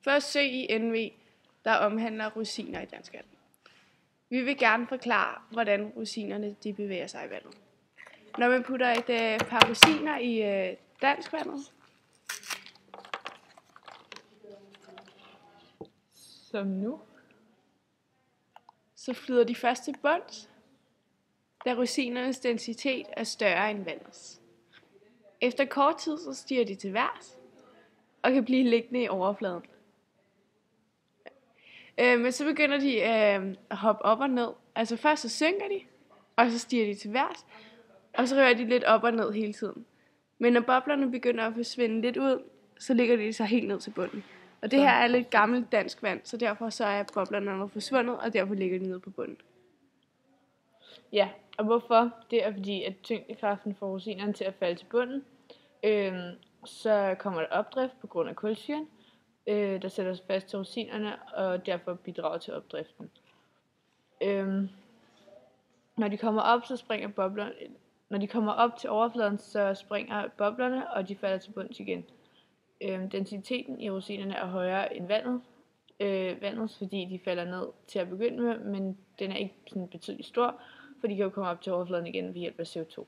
Først søg i NV, der omhandler rosiner i dansk vand. Vi vil gerne forklare, hvordan rosinerne de bevæger sig i vandet. Når man putter et par rosiner i danskvandet, som nu, så flyder de først til bunds, da rosinernes densitet er større end vandets. Efter kort tid så stiger de til værs og kan blive liggende i overfladen. Men så begynder de at hoppe op og ned. Altså først så synker de, og så stiger de til værs, og så rører de lidt op og ned hele tiden. Men når boblerne begynder at forsvinde lidt ud, så ligger de så helt ned til bunden. Og det her er lidt gammelt dansk vand, så derfor så er boblerne forsvundet, og derfor ligger de nede på bunden. Ja, og hvorfor? Det er fordi, at tyngdekraften får rosinerne til at falde til bunden. Så kommer der opdrift på grund af kulsyren, der sætter sig fast til rosinerne, og derfor bidrager til opdriften. Når de kommer op, så springer boblerne. Når de kommer op til overfladen, så springer boblerne, og de falder til bunds igen. Densiteten i rosinerne er højere end vandets, fordi de falder ned til at begynde med, men den er ikke sådan betydeligt stor, for de kan jo komme op til overfladen igen ved hjælp af CO2.